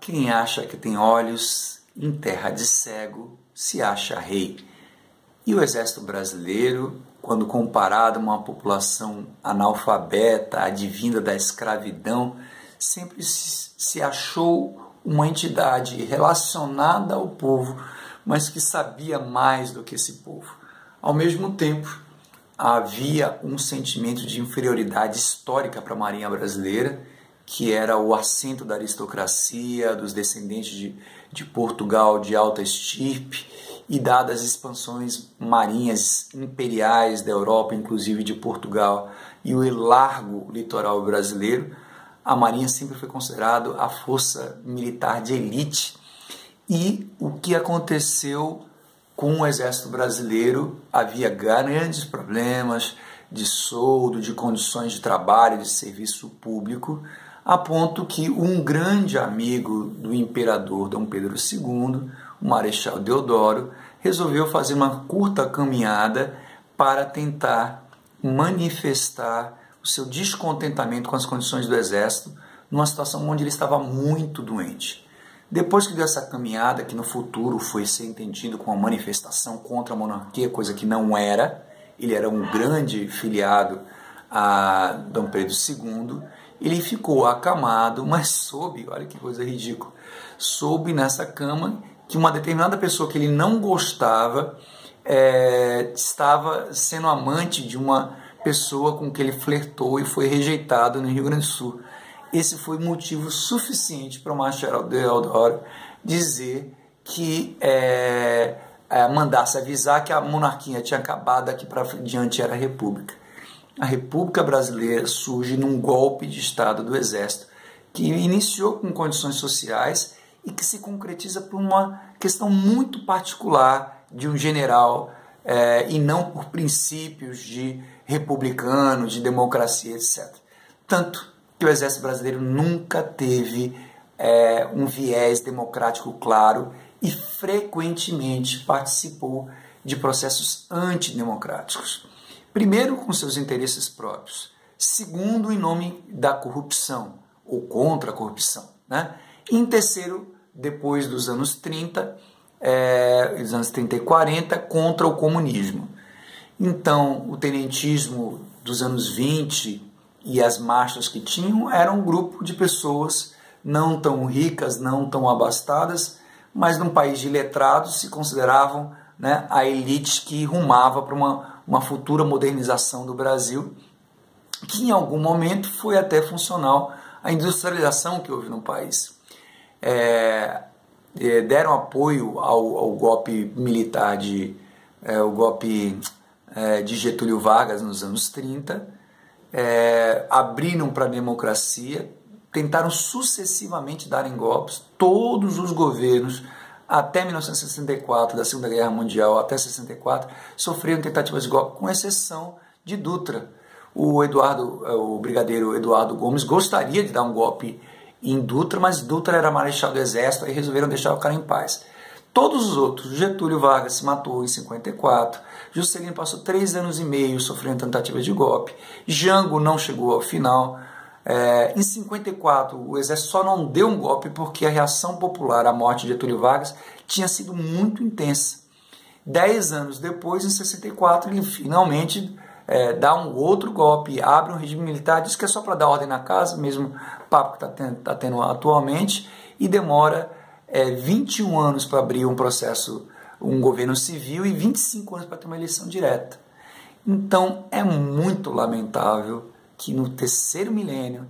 Quem acha que tem olhos em terra de cego se acha rei. E o exército brasileiro, quando comparado a uma população analfabeta, advinda da escravidão, sempre se achou uma entidade relacionada ao povo, mas que sabia mais do que esse povo. Ao mesmo tempo, havia um sentimento de inferioridade histórica para a Marinha brasileira, que era o assento da aristocracia, dos descendentes de Portugal de alta estirpe, e dadas as expansões marinhas imperiais da Europa, inclusive de Portugal, e o largo litoral brasileiro, a Marinha sempre foi considerada a força militar de elite. E o que aconteceu com o Exército Brasileiro? Havia grandes problemas de soldo, de condições de trabalho, de serviço público, a ponto que um grande amigo do imperador Dom Pedro II, o Marechal Deodoro, resolveu fazer uma curta caminhada para tentar manifestar o seu descontentamento com as condições do Exército, numa situação onde ele estava muito doente. Depois que deu essa caminhada, que no futuro foi ser entendido como uma manifestação contra a monarquia, coisa que não era, ele era um grande filiado a Dom Pedro II, ele ficou acamado, mas soube, olha que coisa ridícula, soube nessa cama que uma determinada pessoa que ele não gostava estava sendo amante de uma pessoa com que ele flertou e foi rejeitado no Rio Grande do Sul. Esse foi motivo suficiente para o Marechal Deodoro dizer que mandasse avisar que a monarquia tinha acabado, daqui para diante era a República. A República Brasileira surge num golpe de Estado do Exército, que iniciou com condições sociais e que se concretiza por uma questão muito particular de um general e não por princípios de republicano, de democracia, etc. Tanto que o Exército Brasileiro nunca teve um viés democrático claro e frequentemente participou de processos antidemocráticos. Primeiro, com seus interesses próprios. Segundo, em nome da corrupção, ou contra a corrupção, né? E em terceiro, depois dos anos 30, os anos 30 e 40, contra o comunismo. Então, o tenentismo dos anos 20 e as marchas que tinham eram um grupo de pessoas não tão ricas, não tão abastadas, mas num país de letrados se consideravam, né, a elite que rumava para uma futura modernização do Brasil, que em algum momento foi até funcional à industrialização que houve no país. Deram apoio ao golpe militar, o golpe de Getúlio Vargas nos anos 30, abriram para a democracia, tentaram sucessivamente dar em golpes. Todos os governos, até 1964, da Segunda Guerra Mundial até 64, sofreram tentativas de golpe, com exceção de Dutra. O brigadeiro Eduardo Gomes gostaria de dar um golpe em Dutra, mas Dutra era marechal do Exército, aí resolveram deixar o cara em paz. Todos os outros, Getúlio Vargas se matou em 54, Juscelino passou 3 anos e meio sofrendo tentativas de golpe, Jango não chegou ao final. Em 54, o Exército só não deu um golpe porque a reação popular à morte de Getúlio Vargas tinha sido muito intensa. 10 anos depois, em 64, ele finalmente dá um outro golpe, abre um regime militar, diz que é só para dar ordem na casa, mesmo papo que está tendo atualmente, e demora 21 anos para abrir um processo, um governo civil, e 25 anos para ter uma eleição direta. Então, é muito lamentável que no terceiro milênio,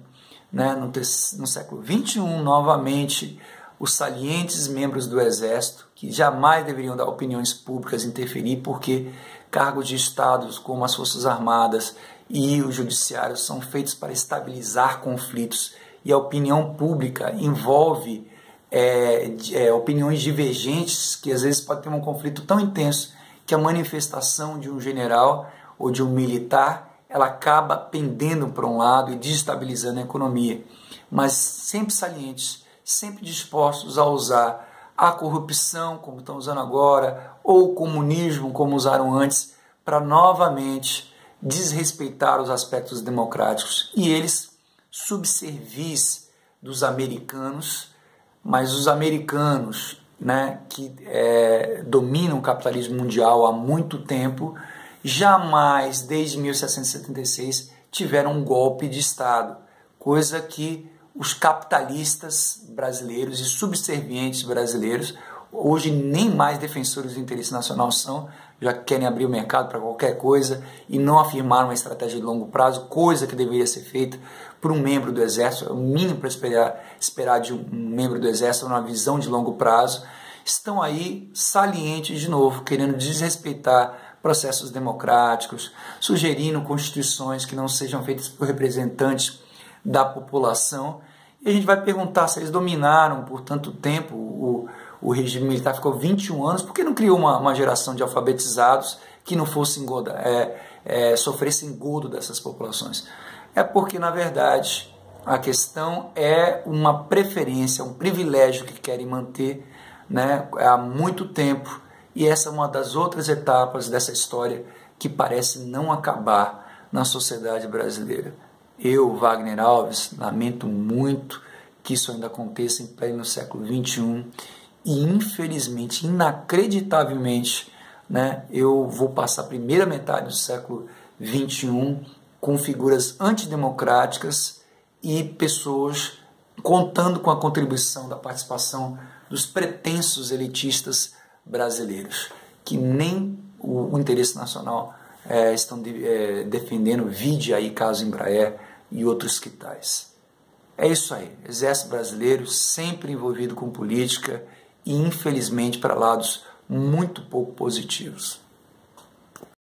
né, no século XXI, novamente, os salientes membros do Exército, que jamais deveriam dar opiniões públicas, interferir, porque cargos de Estados como as Forças Armadas e o Judiciário são feitos para estabilizar conflitos, e a opinião pública envolve opiniões divergentes, que às vezes pode ter um conflito tão intenso que a manifestação de um general ou de um militar ela acaba pendendo para um lado e desestabilizando a economia. Mas sempre salientes, sempre dispostos a usar a corrupção, como estão usando agora, ou o comunismo, como usaram antes, para novamente desrespeitar os aspectos democráticos. E eles, subservis dos americanos, mas os americanos, né, que dominam o capitalismo mundial há muito tempo, jamais, desde 1776, tiveram um golpe de Estado, coisa que os capitalistas brasileiros e subservientes brasileiros, hoje nem mais defensores do interesse nacional são, já querem abrir o mercado para qualquer coisa e não afirmaram uma estratégia de longo prazo, coisa que deveria ser feita por um membro do Exército, o mínimo para esperar de um membro do Exército, uma visão de longo prazo. Estão aí salientes de novo, querendo desrespeitar processos democráticos, sugerindo constituições que não sejam feitas por representantes da população. E a gente vai perguntar se eles dominaram por tanto tempo, o regime militar ficou 21 anos, por que não criou uma geração de alfabetizados que não fosse sofresse engodo dessas populações? É porque, na verdade, a questão é uma preferência, um privilégio que querem manter, né, há muito tempo, e essa é uma das outras etapas dessa história que parece não acabar na sociedade brasileira. Eu, Wagner Alves, lamento muito que isso ainda aconteça em pleno século XXI e, infelizmente, inacreditavelmente, né, eu vou passar a primeira metade do século XXI com figuras antidemocráticas e pessoas contando com a contribuição da participação dos pretensos elitistas brasileiros, que nem o interesse nacional estão defendendo, vide aí caso Embraer e outros que tais. É isso aí, Exército Brasileiro sempre envolvido com política e infelizmente para lados muito pouco positivos.